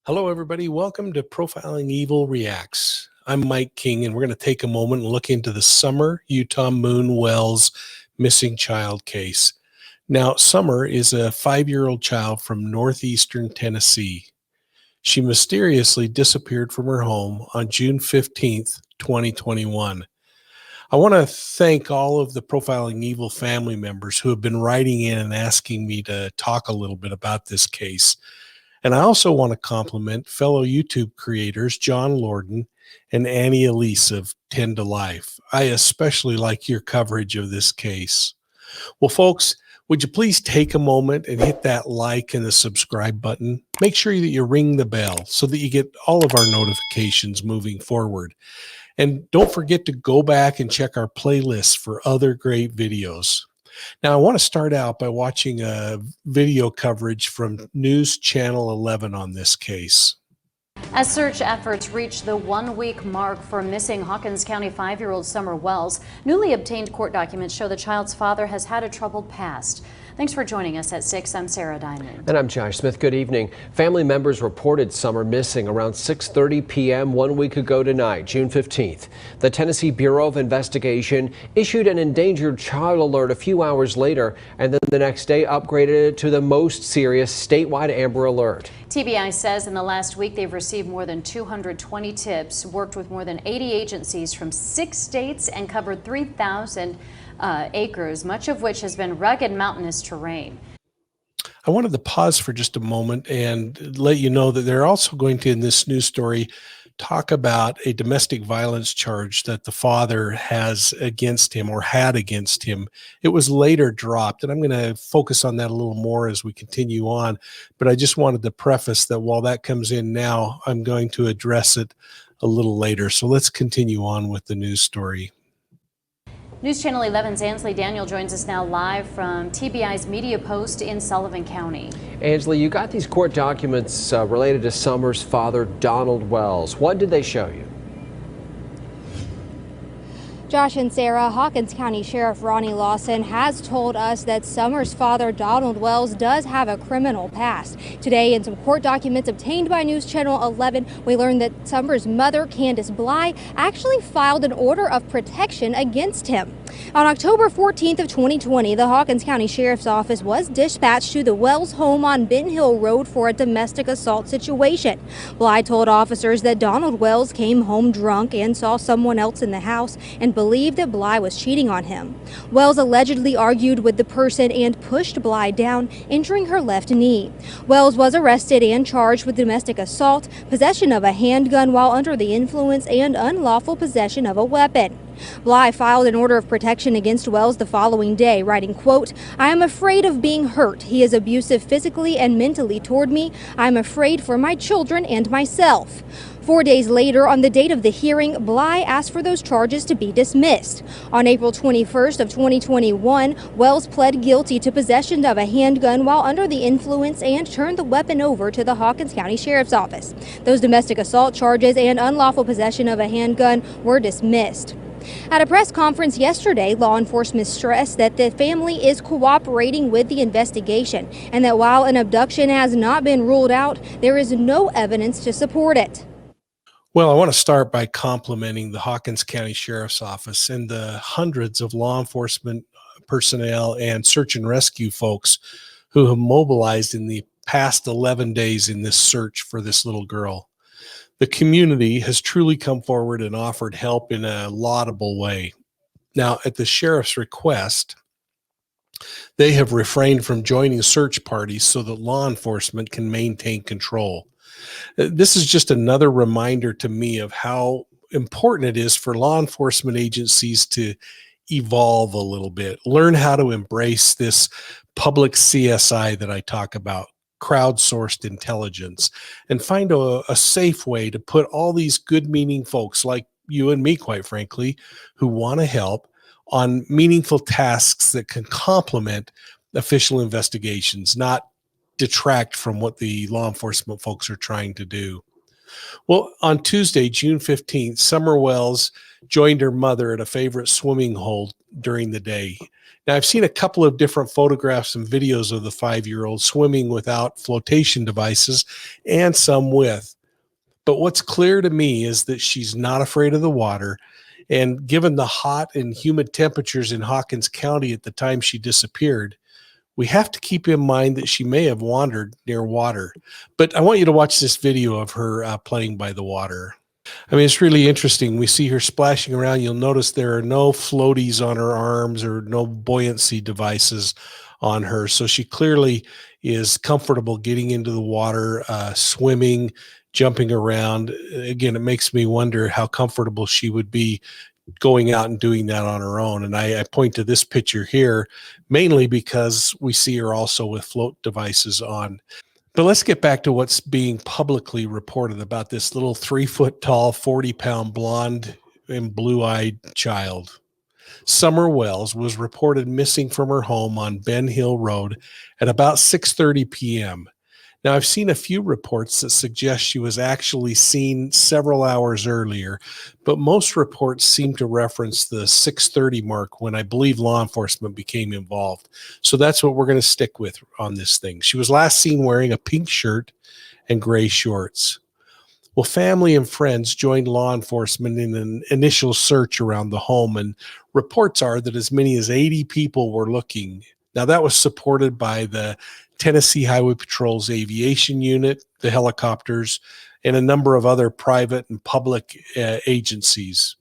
Hello, everybody. Welcome to Profiling Evil Reacts. I'm Mike King, and we're going to take a moment and look into the Summer Utah Moon Wells missing child case. Now, Summer is a 5-year-old child from northeastern Tennessee. She mysteriously disappeared from her home on June 15th, 2021. I want to thank all of the Profiling Evil family members who have been writing in and asking me to talk a little bit about this case. And I also want to compliment fellow YouTube creators John Lorden and Annie Elise of 10 to Life. I especially like your coverage of this case. Well, folks, would you please take a moment and hit that like and the subscribe button? Make sure that you ring the bell so that you get all of our notifications moving forward. And don't forget to go back and check our playlists for other great videos. Now, I want to start out by watching a video coverage from News Channel 11 on this case. As search efforts reach the 1-week mark for missing Hawkins County 5-year-old Summer Wells, newly obtained court documents show the child's father has had a troubled past. Thanks for joining us at 6. I'm Sarah Diamond. And I'm Josh Smith. Good evening. Family members reported Summer missing around 6:30 p.m. 1 week ago tonight, June 15th. The Tennessee Bureau of Investigation issued an endangered child alert a few hours later, and then the next day upgraded it to the most serious statewide Amber Alert. TBI says in the last week they've received more than 220 tips, worked with more than 80 agencies from 6 states, and covered 3,000 acres, much of which has been rugged mountainous terrain. I wanted to pause for just a moment and let you know that they're also going to, in this news story, talk about a domestic violence charge that the father has against him or had against him. It was later dropped, and I'm going to focus on that a little more as we continue on. But I just wanted to preface that while that comes in now, I'm going to address it a little later. So let's continue on with the news story. News Channel 11's Ansley Daniel joins us now live from TBI's media post in Sullivan County. Ansley, you got these court documents related to Summer's father, Donald Wells. What did they show you? Josh and Sarah, Hawkins County Sheriff Ronnie Lawson has told us that Summer's father, Donald Wells, does have a criminal past. Today, in some court documents obtained by News Channel 11, we learned that Summer's mother, Candace Bly, actually filed an order of protection against him. On October 14th of 2020, the Hawkins County Sheriff's Office was dispatched to the Wells home on Ben Hill Road for a domestic assault situation. Bly told officers that Donald Wells came home drunk and saw someone else in the house and believed that Bly was cheating on him. Wells allegedly argued with the person and pushed Bly down, injuring her left knee. Wells was arrested and charged with domestic assault, possession of a handgun while under the influence, and unlawful possession of a weapon. Bly filed an order of protection against Wells the following day, writing, quote, "I am afraid of being hurt. He is abusive physically and mentally toward me. I am afraid for my children and myself." 4 days later, on the date of the hearing, Bly asked for those charges to be dismissed. On April 21st of 2021, Wells pled guilty to possession of a handgun while under the influence and turned the weapon over to the Hawkins County Sheriff's Office. Those domestic assault charges and unlawful possession of a handgun were dismissed. At a press conference yesterday, law enforcement stressed that the family is cooperating with the investigation and that while an abduction has not been ruled out, there is no evidence to support it. Well, I want to start by complimenting the Hawkins County Sheriff's Office and the hundreds of law enforcement personnel and search and rescue folks who have mobilized in the past 11 days in this search for this little girl. The community has truly come forward and offered help in a laudable way. Now, at the sheriff's request, they have refrained from joining search parties so that law enforcement can maintain control. This is just another reminder to me of how important it is for law enforcement agencies to evolve a little bit, learn how to embrace this public CSI that I talk about, crowdsourced intelligence, and find a safe way to put all these good-meaning folks like you and me, quite frankly, who want to help on meaningful tasks that can complement official investigations, not detract from what the law enforcement folks are trying to do. Well, on Tuesday, June 15th, Summer Wells joined her mother at a favorite swimming hole during the day. Now, I've seen a couple of different photographs and videos of the 5-year-old swimming without flotation devices and some with. But what's clear to me is that she's not afraid of the water. And given the hot and humid temperatures in Hawkins County at the time she disappeared, we have to keep in mind that she may have wandered near water. But I want you to watch this video of her playing by the water. I mean, it's really interesting. We see her splashing around. You'll notice there are no floaties on her arms or no buoyancy devices on her. So she clearly is comfortable getting into the water, swimming, jumping around. Again, it makes me wonder how comfortable she would be going out and doing that on her own. And I point to this picture here mainly because we see her also with float devices on. But let's get back to what's being publicly reported about this little 3-foot tall, 40-pound blonde and blue-eyed child. Summer Wells was reported missing from her home on Ben Hill Road at about 6:30 p.m. Now, I've seen a few reports that suggest she was actually seen several hours earlier, but most reports seem to reference the 6:30 mark when I believe law enforcement became involved. So that's what we're going to stick with on this thing. She was last seen wearing a pink shirt and gray shorts. Well, family and friends joined law enforcement in an initial search around the home, and reports are that as many as 80 people were looking. Now, that was supported by the Tennessee Highway Patrol's aviation unit, the helicopters, and a number of other private and public agencies.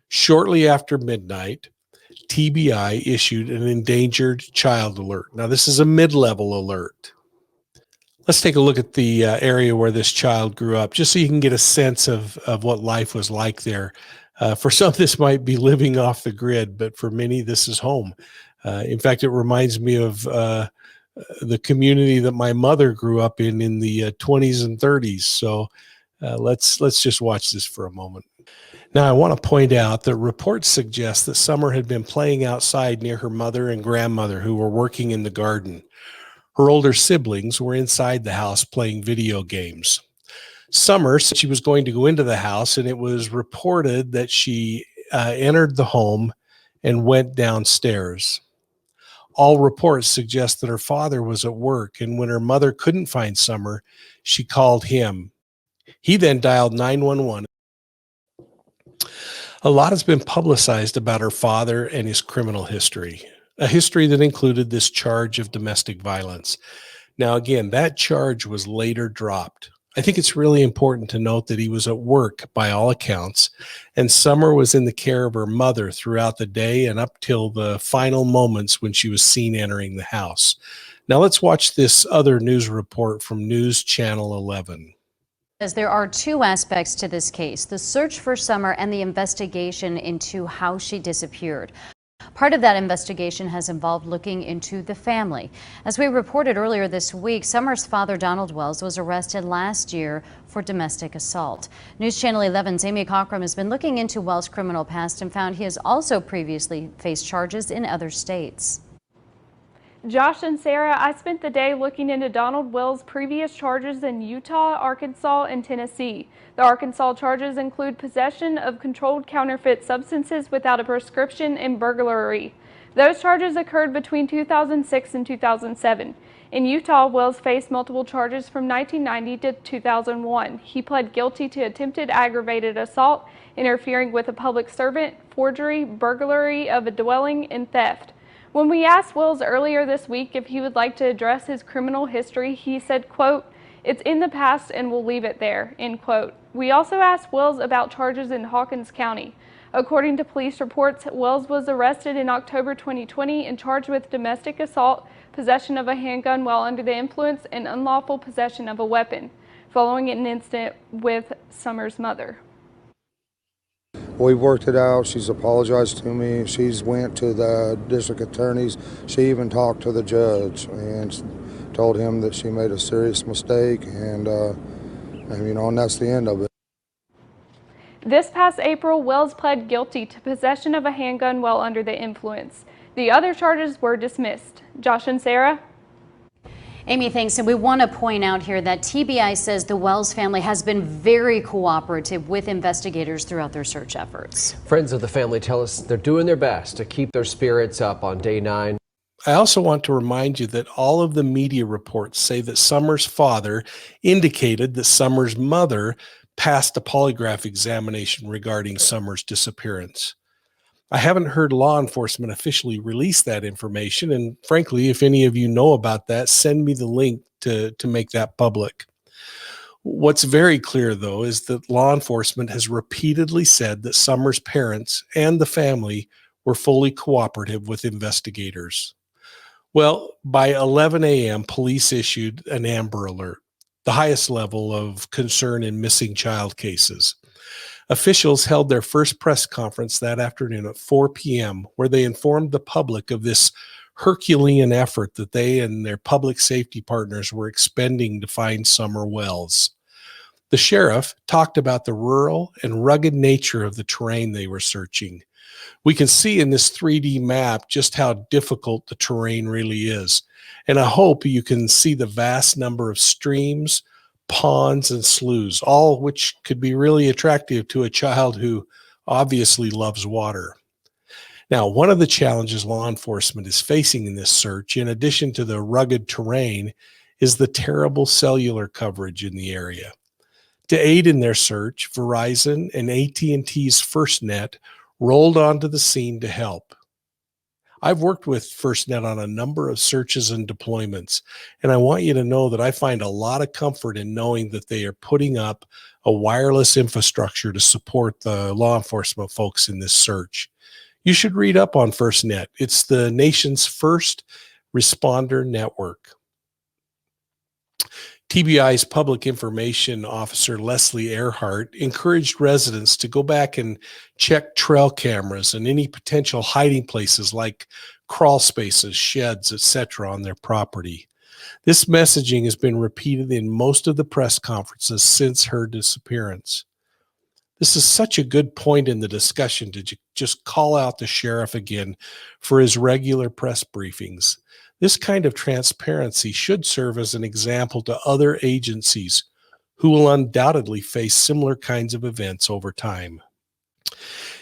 Shortly after midnight, TBI issued an endangered child alert. Now, this is a mid-level alert. Let's take a look at the area where this child grew up, just so you can get a sense of what life was like there. For some, this might be living off the grid, but for many, this is home. In fact, it reminds me of the community that my mother grew up in the 20s and 30s. So let's just watch this for a moment. Now, I want to point out that reports suggest that Summer had been playing outside near her mother and grandmother, who were working in the garden. Her older siblings were inside the house playing video games. Summer said she was going to go into the house, and it was reported that she entered the home and went downstairs. All reports suggest that her father was at work, and when her mother couldn't find Summer, she called him. He then dialed 911. A lot has been publicized about her father and his criminal history, a history that included this charge of domestic violence. Now, again, that charge was later dropped. I think it's really important to note that he was at work by all accounts, and Summer was in the care of her mother throughout the day and up till the final moments when she was seen entering the house. Now let's watch this other news report from News Channel 11. As there are two aspects to this case, the search for Summer and the investigation into how she disappeared. Part of that investigation has involved looking into the family. As we reported earlier this week, Summer's father, Donald Wells, was arrested last year for domestic assault. News Channel 11's Amy Cockrum has been looking into Wells' criminal past and found he has also previously faced charges in other states. Josh and Sarah, I spent the day looking into Donald Wells' previous charges in Utah, Arkansas, and Tennessee. The Arkansas charges include possession of controlled counterfeit substances without a prescription and burglary. Those charges occurred between 2006 and 2007. In Utah, Wells faced multiple charges from 1990 to 2001. He pled guilty to attempted aggravated assault, interfering with a public servant, forgery, burglary of a dwelling, and theft. When we asked Wells earlier this week if he would like to address his criminal history, he said, quote, "It's in the past and we'll leave it there," end quote. We also asked Wells about charges in Hawkins County. According to police reports, Wells was arrested in October 2020 and charged with domestic assault, possession of a handgun while under the influence, and unlawful possession of a weapon, following an incident with Summer's mother. We've worked it out. She's apologized to me. She's went to the district attorneys. She even talked to the judge and told him that she made a serious mistake, and you know, and that's the end of it. This past April, Wells pled guilty to possession of a handgun while under the influence. The other charges were dismissed. Josh and Sarah? Amy, thanks. And we want to point out here that TBI says the Wells family has been very cooperative with investigators throughout their search efforts. Friends of the family tell us they're doing their best to keep their spirits up on day 9. I also want to remind you that all of the media reports say that Summer's father indicated that Summer's mother passed a polygraph examination regarding Summer's disappearance. I haven't heard law enforcement officially release that information, and frankly, if any of you know about that, send me the link to make that public. What's very clear, though, is that law enforcement has repeatedly said that Summer's parents and the family were fully cooperative with investigators. Well, by 11 a.m., police issued an Amber Alert, the highest level of concern in missing child cases. Officials held their first press conference that afternoon at 4 p.m., where they informed the public of this Herculean effort that they and their public safety partners were expending to find Summer Wells. The sheriff talked about the rural and rugged nature of the terrain they were searching. We can see in this 3D map just how difficult the terrain really is. And I hope you can see the vast number of streams, ponds, and sloughs, all of which could be really attractive to a child who obviously loves water. Now, one of the challenges law enforcement is facing in this search, in addition to the rugged terrain, is the terrible cellular coverage in the area. To aid in their search, Verizon and AT&T's FirstNet rolled onto the scene to help. I've worked with FirstNet on a number of searches and deployments, and I want you to know that I find a lot of comfort in knowing that they are putting up a wireless infrastructure to support the law enforcement folks in this search. You should read up on FirstNet. It's the nation's first responder network. TBI's public information officer, Leslie Earhart, encouraged residents to go back and check trail cameras and any potential hiding places like crawl spaces, sheds, etc. on their property. This messaging has been repeated in most of the press conferences since her disappearance. This is such a good point in the discussion to just call out the sheriff again for his regular press briefings. This kind of transparency should serve as an example to other agencies who will undoubtedly face similar kinds of events over time.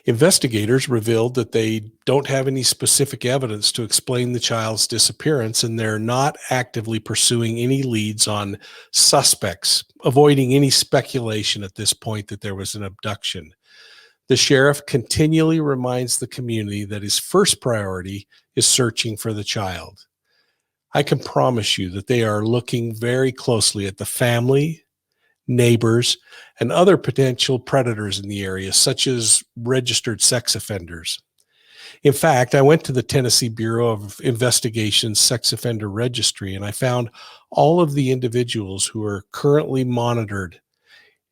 Investigators revealed that they don't have any specific evidence to explain the child's disappearance, and they're not actively pursuing any leads on suspects, avoiding any speculation at this point that there was an abduction. The sheriff continually reminds the community that his first priority is searching for the child. I can promise you that they are looking very closely at the family, neighbors, and other potential predators in the area, such as registered sex offenders. In fact, I went to the Tennessee Bureau of Investigation's sex offender registry, and I found all of the individuals who are currently monitored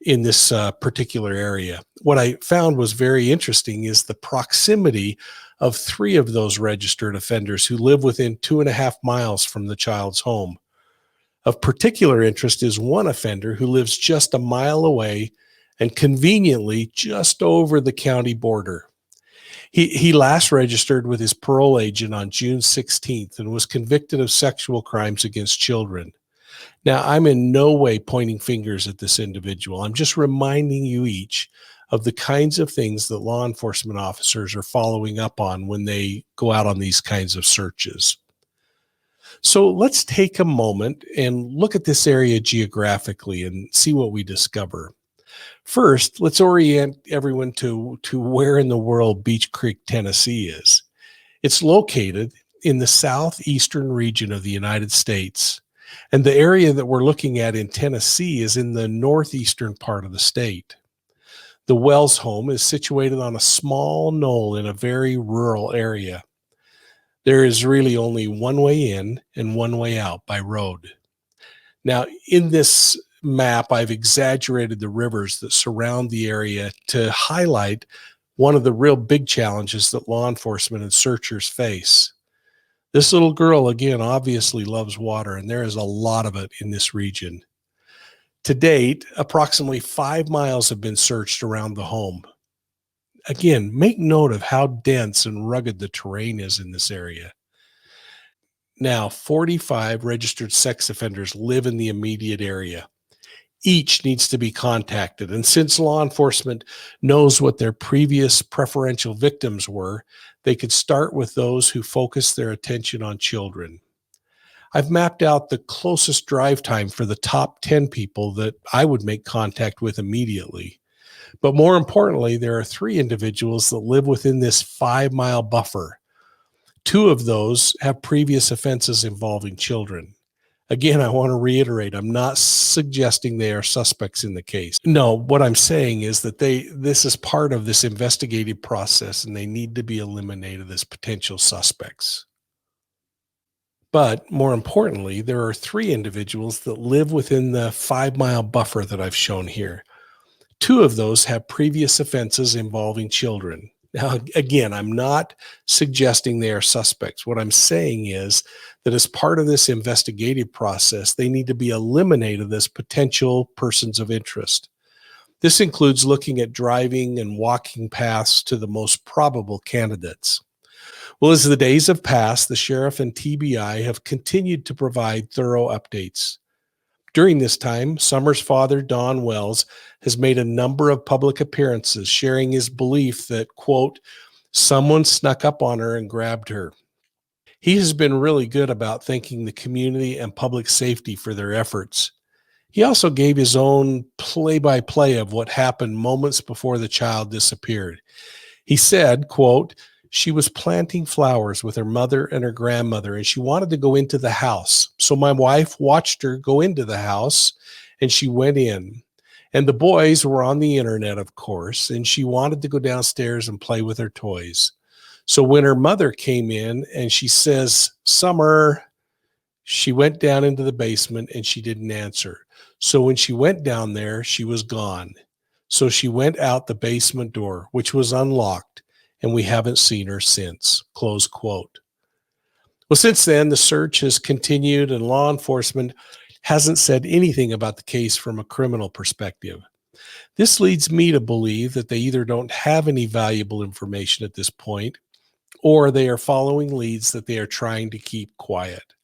in this particular area. What I found was very interesting is the proximity of 3 of those registered offenders who live within 2.5 miles from the child's home. Of particular interest is one offender who lives just a mile away and conveniently just over the county border. He last registered with his parole agent on June 16th and was convicted of sexual crimes against children. Now, I'm in no way pointing fingers at this individual. I'm just reminding you each of the kinds of things that law enforcement officers are following up on when they go out on these kinds of searches. So let's take a moment and look at this area geographically and see what we discover. First, let's orient everyone to where in the world Beech Creek, Tennessee is. It's located in the southeastern region of the United States, and the area that we're looking at in Tennessee is in the northeastern part of the state. The Wells home is situated on a small knoll in a very rural area. There is really only one way in and one way out by road. Now, in this map, I've exaggerated the rivers that surround the area to highlight one of the real big challenges that law enforcement and searchers face. This little girl, again, obviously loves water, and there is a lot of it in this region. To date, approximately 5 miles have been searched around the home. Again, make note of how dense and rugged the terrain is in this area. Now, 45 registered sex offenders live in the immediate area. Each needs to be contacted. And since law enforcement knows what their previous preferential victims were, they could start with those who focus their attention on children. I've mapped out the closest drive time for the top 10 people that I would make contact with immediately. But more importantly, there are 3 individuals that live within this 5-mile buffer. 2 of those have previous offenses involving children. Again, I want to reiterate, I'm not suggesting they are suspects in the case. No, what I'm saying is that this is part of this investigative process and they need to be eliminated as potential suspects. But more importantly, there are 3 individuals that live within the 5-mile buffer that I've shown here. 2 of those have previous offenses involving children. Now, again, I'm not suggesting they are suspects. What I'm saying is that as part of this investigative process, they need to be eliminated as potential persons of interest. This includes looking at driving and walking paths to the most probable candidates. Well, as the days have passed, the sheriff and TBI have continued to provide thorough updates. During this time, Summer's father, Don Wells, has made a number of public appearances sharing his belief that, quote, someone snuck up on her and grabbed her. He has been really good about thanking the community and public safety for their efforts. He also gave his own play-by-play of what happened moments before the child disappeared. He said, quote, she was planting flowers with her mother and her grandmother, and she wanted to go into the house. So my wife watched her go into the house, and she went in. And the boys were on the internet, of course, and she wanted to go downstairs and play with her toys. So when her mother came in and she says, Summer, she went down into the basement and she didn't answer. So when she went down there, she was gone. So she went out the basement door, which was unlocked, and we haven't seen her since, close quote. Well, since then, the search has continued and law enforcement hasn't said anything about the case from a criminal perspective. This leads me to believe that they either don't have any valuable information at this point, or they are following leads that they are trying to keep quiet.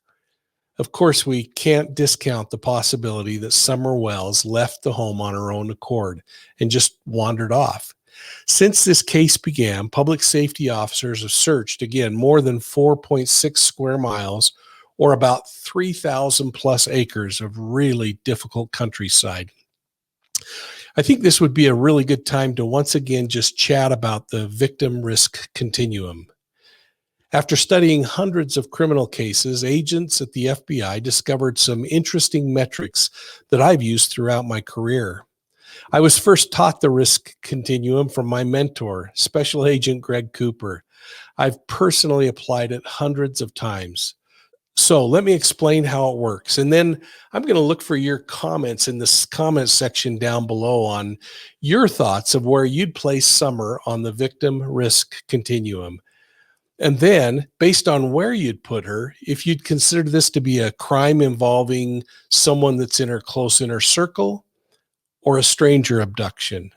Of course, we can't discount the possibility that Summer Wells left the home on her own accord and just wandered off. Since this case began, public safety officers have searched, again, more than 4.6 square miles, or about 3,000 plus acres of really difficult countryside. I think this would be a really good time to once again just chat about the victim risk continuum. After studying hundreds of criminal cases, agents at the FBI discovered some interesting metrics that I've used throughout my career. I was first taught the risk continuum from my mentor, Special Agent Greg Cooper. I've personally applied it hundreds of times. So let me explain how it works. And then I'm going to look for your comments in this comment section down below on your thoughts of where you'd place Summer on the victim risk continuum. And then, based on where you'd put her, if you'd consider this to be a crime involving someone that's in her close inner circle or a stranger abduction.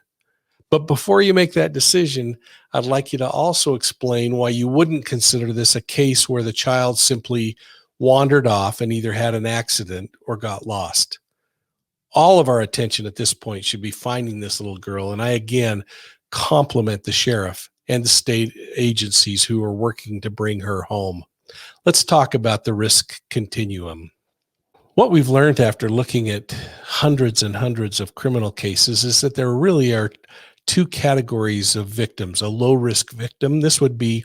But before you make that decision, I'd like you to also explain why you wouldn't consider this a case where the child simply wandered off and either had an accident or got lost. All of our attention at this point should be finding this little girl. And I, again, compliment the sheriff and the state agencies who are working to bring her home. Let's talk about the risk continuum. What we've learned after looking at hundreds and hundreds of criminal cases is that there really are 2 categories of victims. A low-risk victim, this would be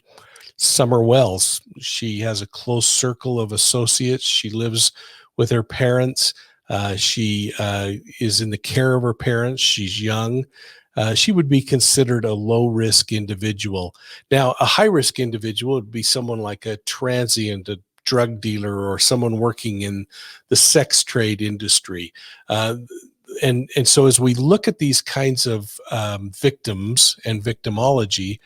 Summer Wells. She has a close circle of associates. She lives with her parents. She is in the care of her parents. She's young. She would be considered a low-risk individual. Now, a high-risk individual would be someone like a transient, a drug dealer, or someone working in the sex trade industry. And so as we look at these kinds of victims and victimology,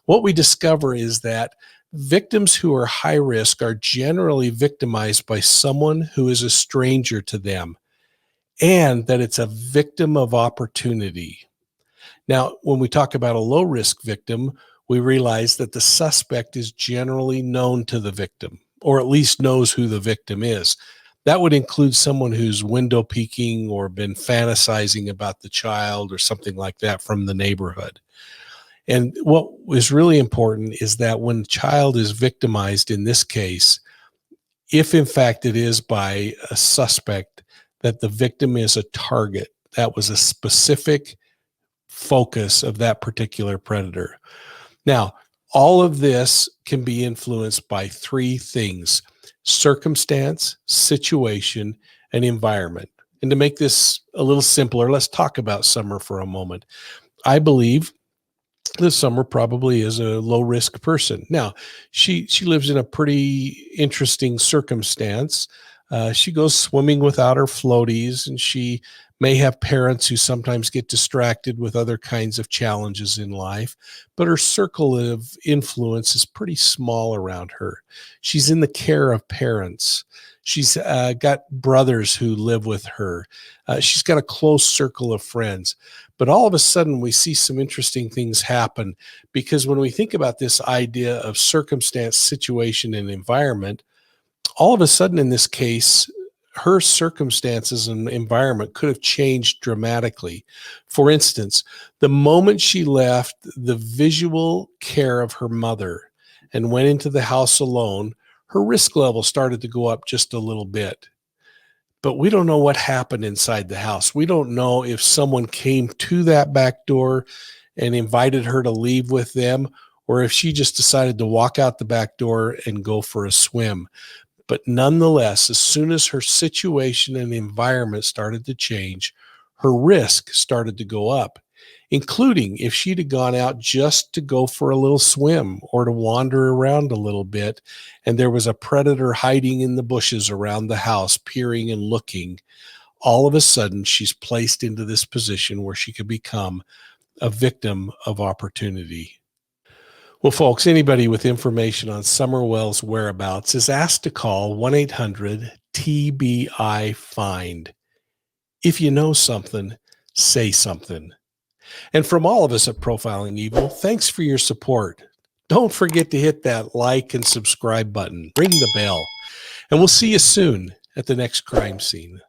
what we discover is that victims who are high risk are generally victimized by someone who is a stranger to them, and that it's a victim of opportunity. Now, when we talk about a low-risk victim, we realize that the suspect is generally known to the victim, or at least knows who the victim is. That would include someone who's window peeking or been fantasizing about the child or something like that from the neighborhood. And what is really important is that when the child is victimized in this case, if in fact it is by a suspect, that the victim is a target, that was a specific focus of that particular predator. Now, all of this can be influenced by three things: circumstance, situation, and environment. And to make this a little simpler, let's talk about Summer for a moment. I believe that Summer probably is a low risk person. Now, she lives in a pretty interesting circumstance. She goes swimming without her floaties, and she may have parents who sometimes get distracted with other kinds of challenges in life, but her circle of influence is pretty small around her. She's in the care of parents. She's got brothers who live with her. She's got a close circle of friends. But all of a sudden, we see some interesting things happen, because when we think about this idea of circumstance, situation, and environment, all of a sudden in this case, her circumstances and environment could have changed dramatically. For instance, the moment she left the visual care of her mother and went into the house alone, her risk level started to go up just a little bit. But we don't know what happened inside the house. We don't know if someone came to that back door and invited her to leave with them, or if she just decided to walk out the back door and go for a swim. But nonetheless, as soon as her situation and environment started to change, her risk started to go up, including if she'd have gone out just to go for a little swim or to wander around a little bit, and there was a predator hiding in the bushes around the house, peering and looking. All of a sudden, she's placed into this position where she could become a victim of opportunity. Well, folks, anybody with information on Summer Wells' whereabouts is asked to call 1-800-TBI-FIND. If you know something, say something. And from all of us at Profiling Evil, thanks for your support. Don't forget to hit that like and subscribe button. Ring the bell. And we'll see you soon at the next crime scene.